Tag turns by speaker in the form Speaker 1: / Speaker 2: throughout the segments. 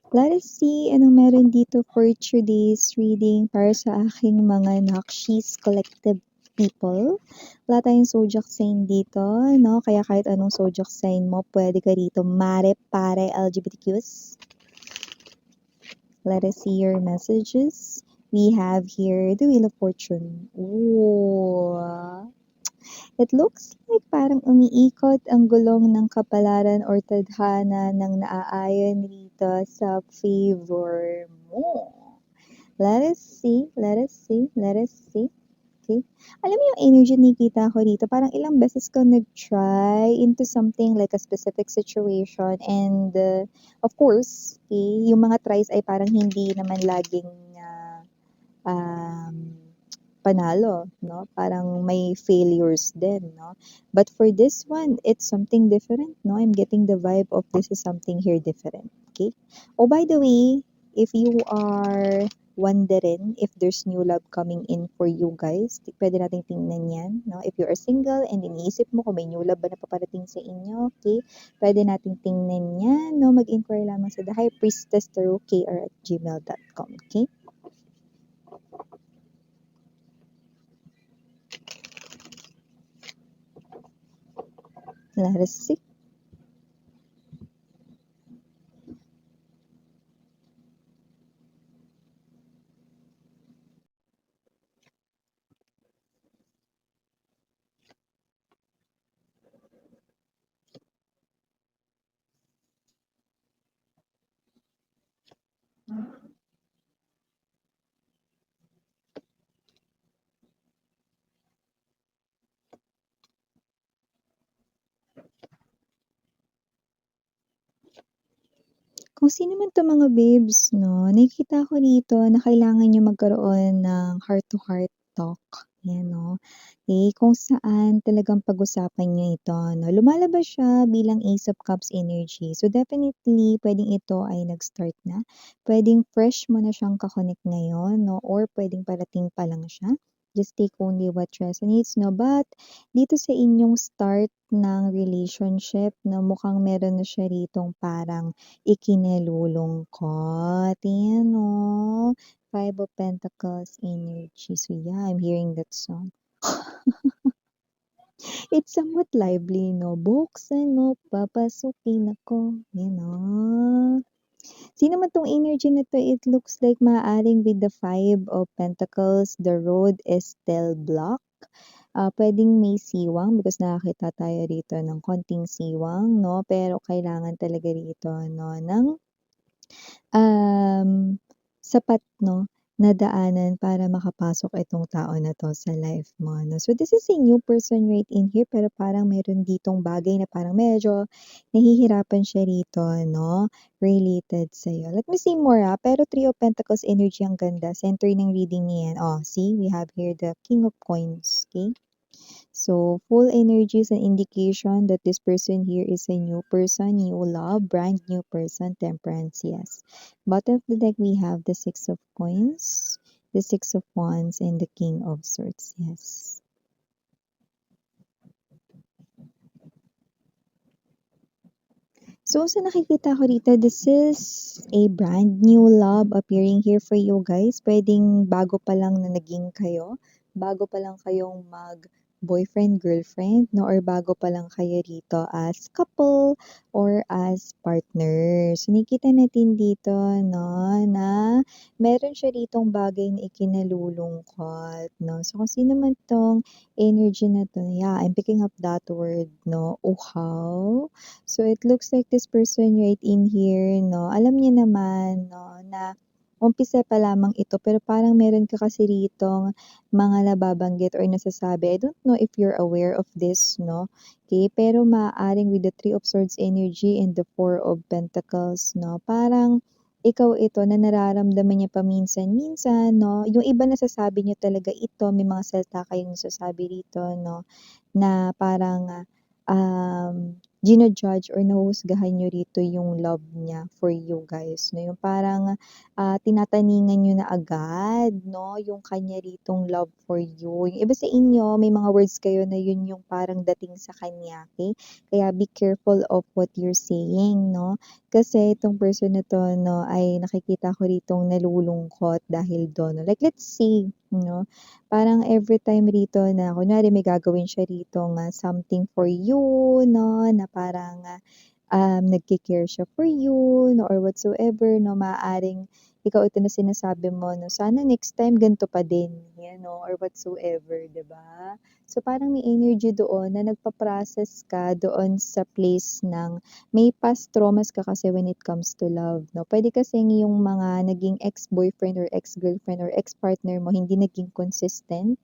Speaker 1: Let us see anong meron dito for today's reading para sa aking mga Nakshis collective people. Wala tayong zodiac sign dito, no? Kaya kahit anong zodiac sign mo, pwede ka rito. Mare, pare, LGBTQs. Let us see your messages. We have here the Wheel of Fortune. Ooh. It looks like parang umiikot ang gulong ng kapalaran or tadhana ng naaayon rito sa favor mo. Let us see, let us see, let us see. Okay. Alam mo yung energy nakikita ko dito, parang ilang beses ka nag-try into something like a specific situation and of course, okay, yung mga tries ay parang hindi naman laging um, panalo, no? Parang may failures din, no? But for this one, it's something different, no? I'm getting the vibe of this is something here different, okay? Oh, by the way, if you are wondering if there's new love coming in for you guys, pwede nating tingnan yan, no? If you are single and iniisip mo kung may new love ba na paparating sa inyo, okay? Pwede nating tingnan yan, no? Mag-inquire lamang sa The High Priestess Tarot KR@gmail.com, okay? Let us see. Kung sino man 'tong mga babes 'no, nakikita ko dito na kailangan niyo magkaroon ng heart-to-heart talk, 'yan 'no. Kung saan talagang pag-usapan niyo ito 'no. Lumalabas siya bilang Ace of Cups energy. So, definitely puwedeng ito ay nag-start na. Puwedeng fresh mo na siyang ka-connect ngayon 'no or puwedeng parating pa lang siya. Just take only what resonates 'no. But dito sa inyong start ng relationship 'no, mukhang meron na siya ritong parang ikinalulungkot. Ayan 'no, Five of Pentacles energy. So yeah, I'm hearing that song. It's somewhat lively 'no, buksan mo, papasukin ako, yan 'no. Sino man 'tong energy na 'to, it looks like maaaring with the Five of Pentacles, the road is still blocked. Puwedeng may siwang because nakakita tayo rito ng konting siwang 'no, pero kailangan talaga rito 'no ng sapat 'no, na daanan para makapasok itong tao na 'to sa life mo 'no. So, this is a new person right in here pero parang meron ditong bagay na parang medyo nahihirapan siya rito 'no, related sa'yo. Let me see more, pero Three of Pentacles energy ang ganda, center ng reading niya yan. Oh, see, we have here the King of Coins, okay? So, full energy is an indication that this person here is a new person, new love, brand new person, temperance, yes. Bottom of the deck, we have the Six of Coins, the Six of Wands, and the King of Swords, yes. So, sa nakikita ko dito, this is a brand new love appearing here for you guys. Pwedeng bago pa lang na naging kayo, bago pa lang kayong mag-boyfriend, girlfriend, no? Or bago pa lang kayo rito as couple or as partner. So, nakikita natin dito, no, na meron siya ditong bagay na ikinalulungkot, no? So, kung sino man tong energy na to, yeah, I'm picking up that word, no? Uhaw. So, it looks like this person right in here 'no, alam niya naman 'no, na umpisa pa lamang ito pero parang meron ka kasi ritong mga nababanggit or nasasabi. I don't know if you're aware of this 'no, okay, pero maaaring with the Three of Swords energy and the Four of Pentacles 'no, parang ikaw ito na nararamdaman niya paminsan-minsan 'no, yung iba nasasabi niyo talaga ito, may mga salita kayong nasasabi rito 'no, na parang, um judge or nahuhusgahan niyo rito yung love niya for you guys 'no, yung parang, tinataningan niyo na agad 'no, yung kanya ritong love for you. Yung iba sa inyo may mga words kayo na yun yung parang dating sa kanya, okey? Kaya be careful of what you're saying 'no, kasi itong person na 'to 'no ay nakikita ko ritong nalulungkot dahil dun. Like let's say 'no, parang everytime rito na kunwari may gagawin siya ritong, something for you 'no, na parang, nagke-care siya for you 'no or whatsoever 'no, maaaring ikaw ito na sinasabi mo 'no, "Sana next time ganito pa din," 'yan 'no, or whatsoever, 'di ba? So, parang may energy doon na nagpa-process ka doon sa place ng may past traumas ka kasi when it comes to love 'no. Puwede kasing yung mga naging ex-boyfriend or ex-girlfriend or ex-partner mo hindi naging consistent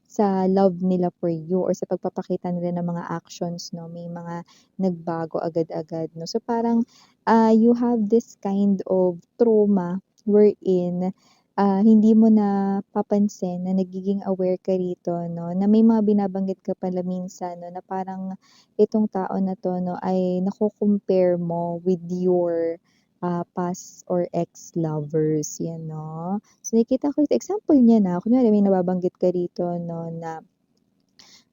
Speaker 1: sa love nila for you or sa pagpapakita nila ng mga actions 'no, may mga nagbago agad-agad 'no. So, parang, you have this kind of trauma wherein, hindi mo napapansin na nagiging aware ka rito 'no, na may mga binabanggit ka pala minsan 'no, na parang itong tao na 'to 'no, ay nako-compare mo with your, past or ex-lovers, 'yan 'no. So, nakikita ko example niyan, kunwari may nababanggit ka rito 'no na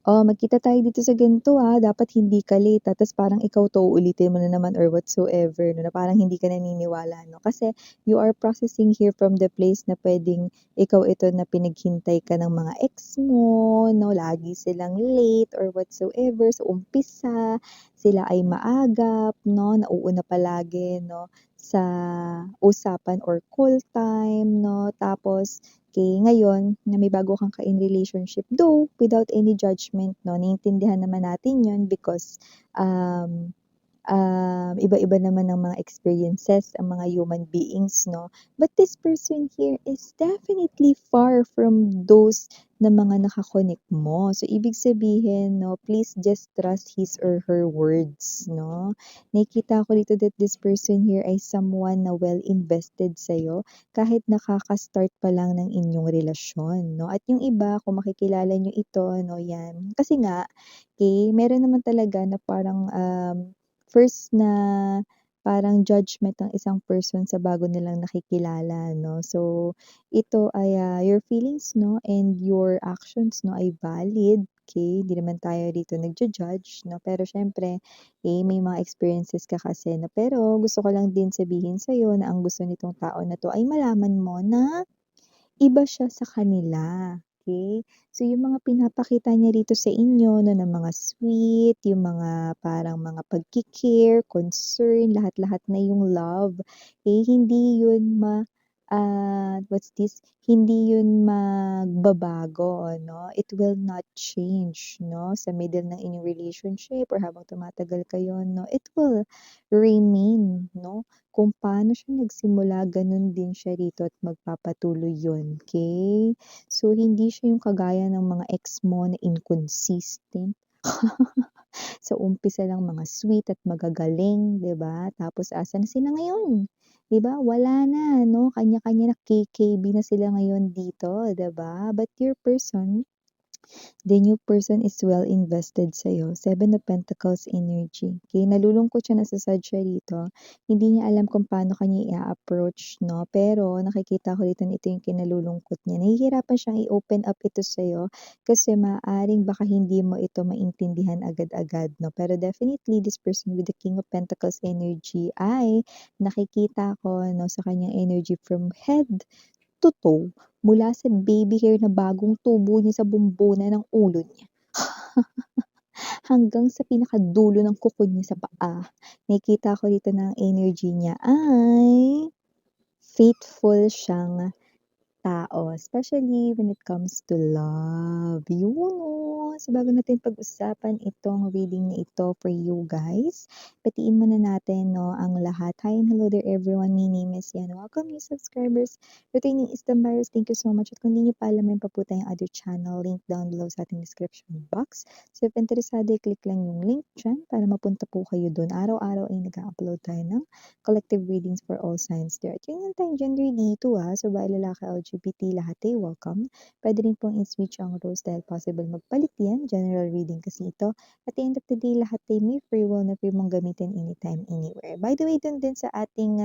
Speaker 1: "Oh, magkita tayo dito sa ganito, dapat hindi ka late, ta's parang ikaw 'to uulitin mo na naman or whatsoever 'no, na parang hindi ka naniniwala 'no. Kasi you are processing here from the place na puwedeng ikaw ito na pinaghintay ka ng mga ex mo 'no, lagi silang late or whatsoever. Sa umpisa, sila ay maagap 'no, nauuna palagi 'no, sa usapan or call time 'no. Tapos ngayon na may bago kang ka-in relationship, though without any judgment 'no, naiintindihan naman natin 'yun because, um, iba-iba naman ang mga experiences ang mga human beings 'no. But this person here is definitely far from those na mga naka-connect mo. So, ibig sabihin 'no, please just trust his or her words 'no. Nakikita ko dito that this person here ay someone na well invested sa'yo kahit nakaka-start pa lang ng inyong relasyon 'no. At yung iba kung makikilala niyo ito 'no, 'yan kasi nga, meron naman talaga na parang, first na parang judgment ng isang person sa bago nilang nakikilala 'no. So, ito ay, your feelings 'no and your actions 'no ay valid, okey. Di naman tayo dito nagju-judge 'no, pero siyempre, may mga experiences ka kasi 'no. Pero gusto ko lang din sabihin sa'yo na ang gusto nitong tao na 'to ay malaman mo na iba siya sa kanila, okey? So, yung mga pinapakita niya rito sa inyo 'no, na mga sweet, yung mga parang mga pagki-care, concern, lahat-lahat na yung love, hindi yun what's this, hindi yun magbabago 'no, it will not change 'no, sa middle ng inyong relationship or habang tumatagal kayo 'no, it will remain 'no. Kung paano siya nagsimula gano'n din siya rito at magpapatuloy 'yun, okey? So, hindi siya yung kagaya ng mga ex mo na inconsistent. Sa umpisa lang mga sweet at magagaling, 'di ba? Tapos asan na sila ngayon? 'Di ba, wala na 'no, kanya-kanya na KKB na sila ngayon dito, 'di ba? But your person, the new person is well invested sa'yo, Seven of Pentacles energy, okey. Nalulungkot siya, nasa-sad siya rito. Hindi niya alam kung paano ka niya i-a-approach 'no, pero nakikita ko dito na ito yung kinalulungkot niya. Nahihirapan siyang i-open up ito sa'yo kasi maaaring baka hindi mo ito maintindihan agad-agad 'no. Pero definitely this person with the King of Pentacles energy ay nakikita ko 'no, sa kanyang energy from head to toe, mula sa baby hair na bagong tubo niya sa bumbunan ng ulo niya, hanggang sa pinakadulo ng kuko niya sa paa. Nakikita ko dito na ang energy niya ay faithful siyang tao, especially when it comes to love. Yun, oh. So, bago natin pag-usapan itong reading na ito for you guys, batiin muna natin 'no, ang lahat. Hi and hello there everyone, my name is Yan. Welcome new subscribers, returning Istam buyers, thank you so much. At kung di niyo pa alam, meron pa po tayong other channel, link down below sa ating description box. So, if interesado, i-click lang yung link diyan para mapunta po kayo dun. Araw-araw ay nag-a-upload tayo ng collective readings for all signs there. At yun lang tayong gender dito, so babae, lalaki, LGBT, lahat ay welcome. Puwede rin pong i-switch ang roles dahil possible magpalit yan, general reading kasi ito. At the end of the day, lahat ay may free will na free mong gamitin anytime, anywhere. By the way, dun din sa ating,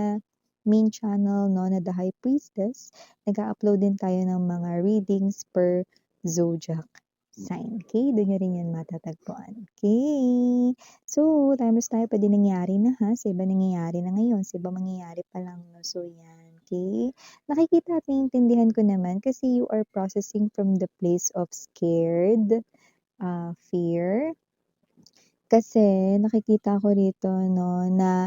Speaker 1: main channel 'no, na The High Priestess, nag-a-upload din tayo ng mga readings per zodiac sign, okey? Dun niyo rin yan matatagpuan, okey? So, timers tayo, puwede nangyari na ha, sa iba nangyayari na ngayon, sa iba mangyayari pa lang 'no, so yan, okey? Nakikita at naiintindihan ko naman kasi you are processing from the place of scared, fear. Kasi nakikita ko rito 'no, na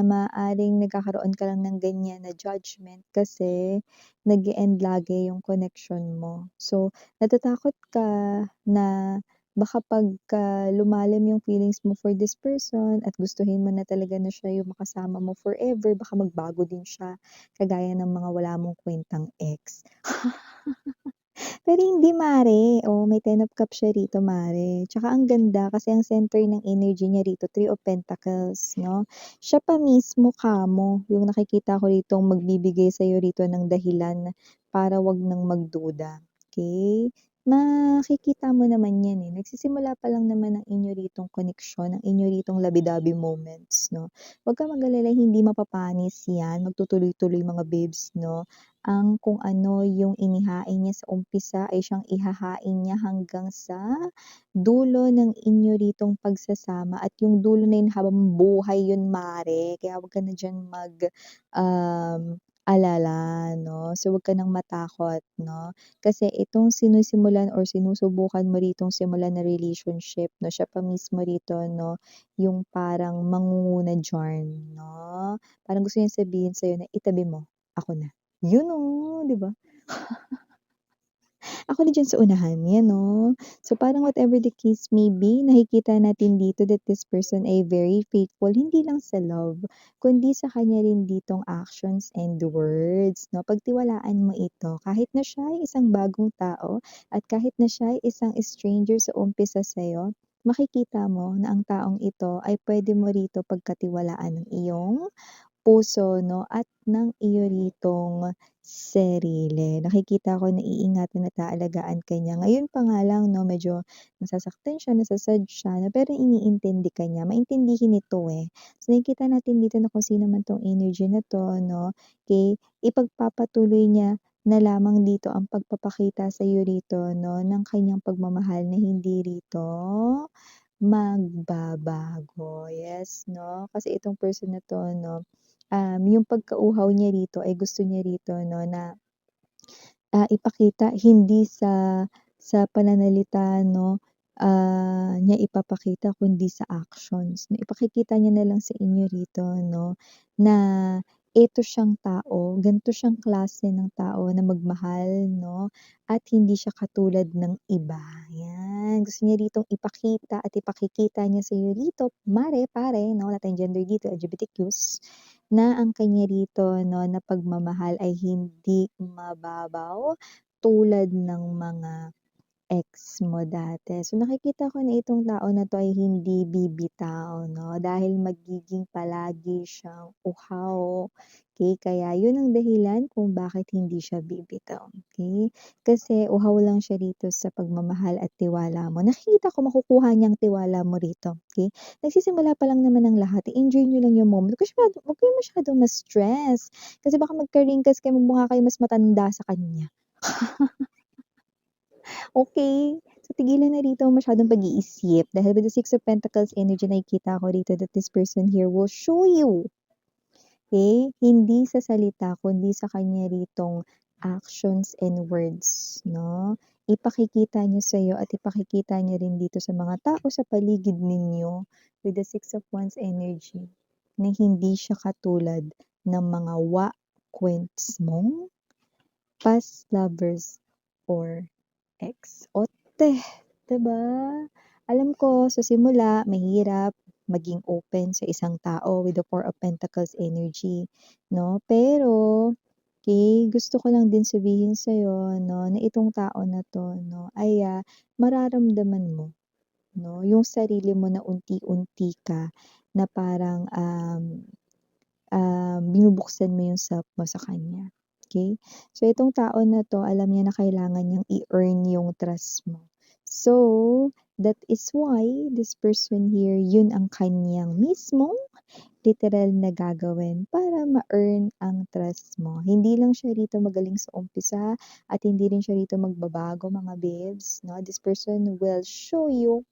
Speaker 1: maaaring nagkakaroon ka lang ng ganyan na judgment kasi nag-e-end lagi yung connection mo. So, natatakot ka na baka pagka lumalim yung feelings mo for this person at gustuhin mo na talaga na siya yung makasama mo forever, baka magbago din siya kagaya ng mga wala mong kuwentang ex. Pero hindi mare, may Ten of Cups siya rito mare, tsaka ang ganda kasi ang center ng energy niya rito Three of Pentacles 'no. Siya pa mismo kamo yung nakikita ko ritong magbibigay sa'yo rito ng dahilan para 'wag nang magduda, okey? Makikita mo naman yan, nagsisimula pa lang naman ang inyo ritong koneksyon, ang inyo ritong labi-dabi moments 'no. 'Wag kang mag-alala hindi mapapanis yan, magtutuloy-tuloy mga babes 'no. Ang kung ano yung inihain niya sa umpisa ay siyang ihahain niya hanggang sa dulo ng inyo ritong pagsasama at yung dulo na yun habang buhay yun mare, kaya wag ka na diyan alala 'no. So, wag ka ng matakot 'no, kasi itong sinisimulan or sinusubukan mo ritong simulan na relationship 'no, siya pa mismo rito 'no, yung parang mangunguna diyan 'no. Parang gusto niyang sabihin sa'yo na itabi mo, ako na. Yun oh, 'di ba? Ako na diyan sa unahan, yan oh. So, parang whatever the case may be, nakikita natin dito that this person ay very faithful, hindi lang sa love, kundi sa kanya rin ditong actions and words 'no. Pagtiwalaan mo ito, kahit na siya ay isang bagong tao at kahit na siya ay isang stranger sa umpisa sa'yo, makikita mo na ang taong ito ay puwede mo rito pagkatiwalaan ng iyong puso 'no, at ng iyo ritong sarili. Nakikita ko na iingatan at aalagaan ka niya. Ngayon pa nga lang 'no, medyo nasasaktan siya, nasa-sad siya 'no, pero iniintindi ka niya, maintindihin ito, So, nakikita natin dito na kung sino man 'tong energy na 'to 'no, okey, ipagpapatuloy niya na lamang dito ang pagpapakita sa'yo rito 'no, ng kaniyang pagmamahal na hindi rito magbabago. Yes 'no, kasi itong person na 'to 'no, yung pagkauhaw niya rito ay gusto niya rito 'no na ipakita hindi sa pananalita 'no, niya ipapakita kundi sa actions na ipakikita niya na lang sa inyo rito 'no, na eto siyang tao, ganito siyang klase ng tao na magmahal 'no, at hindi siya katulad ng iba, 'yan. Gusto niya ritong ipakita at ipakikita niya sa'yo rito, mare, pare 'no, wala tayong gender dito, LGBTQs, na ang kanya rito 'no, na pagmamahal ay hindi mababaw tulad ng mga ex mo dati. So, nakikita ko na itong tao na 'to ay hindi bibitaw 'no, dahil magiging palagi siyang uhaw, okey? Kaya yun ang dahilan kung bakit hindi siya bibitaw, okey? Kasi uhaw lang siya rito sa pagmamahal at tiwala mo. Nakikita ko makukuha niyang tiwala mo rito, okey? Nagsisimula pa lang naman ang lahat, i-enjoy niyo lang yung moment. Wag kayong masyadong ma-stress, kasi baka magka-wrinkles kayo, magmukha kayong mas matanda sa kanya. Okey. So, tigilan na rito ang masyadong pag-iisip dahil with the Six of Pentacles energy nakikita ko rito that this person here will show you, okey, hindi sa salita kundi sa kanya ritong actions and words 'no. Ipakikita niya sa'yo at ipakikita niya rin dito sa mga tao sa paligid ninyo with the Six of Wands energy na hindi siya katulad ng mga kwents mong past lovers or ex. Ote, 'di ba? Alam ko sa simula mahirap maging open sa isang tao with the Four of Pentacles energy 'no, pero, okey, gusto ko lang din sabihin sa'yo 'no, na itong tao na 'to 'no ay, mararamdaman mo 'no, yung sarili mo na unti-unti ka na parang, binubuksan mo yung self mo sa kanya. Okay. So, itong tao na 'to, alam niya na kailangan niyang i-earn yung trust mo. So, that is why this person here, yun ang kanyang mismong literal na gagawin para ma-earn ang trust mo. Hindi lang siya rito magaling sa umpisa at hindi rin siya rito magbabago mga babes, 'no? This person will show you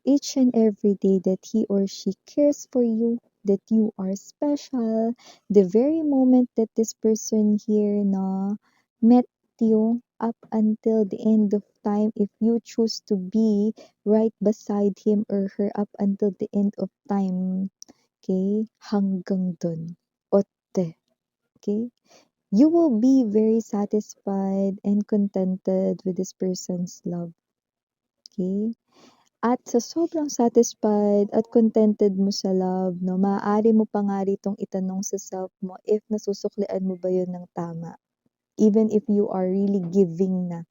Speaker 1: each and every day that he or she cares for you, that you are special. The very moment that this person here na met you up until the end of time, if you choose to be right beside him or her up until the end of time, okay, hanggang dun. Otte, okay? You will be very satisfied and contented with this person's love, okay? At sa sobrang satisfied at contented mo sa love 'no, maaari mo pa nga ritong itanong sa self mo if nasusuklian mo ba yun ng tama. Even if you are really giving na,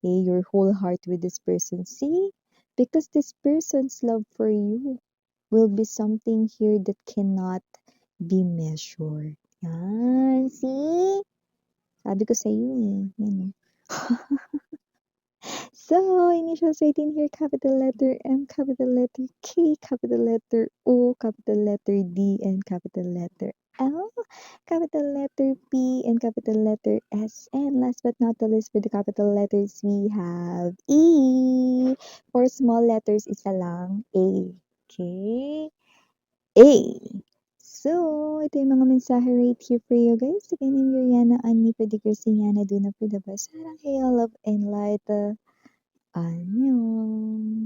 Speaker 1: your whole heart with this person. See? Because this person's love for you will be something here that cannot be measured. Yan, see? Sabi ko sa'yo eh, yan oh. So, initials written here, capital letter M, capital letter K, capital letter O, capital letter D, and capital letter L, capital letter P, and capital letter S. And last but not the least, for the capital letters, we have E. For small letters, isa lang, A. Okay? A. So, ito yung mga mensahe right here for you guys. Again, I'm Yuriana Annie, pwede Yana, Duna, Pwede ba? Sarang hail, love, and light. 안녕.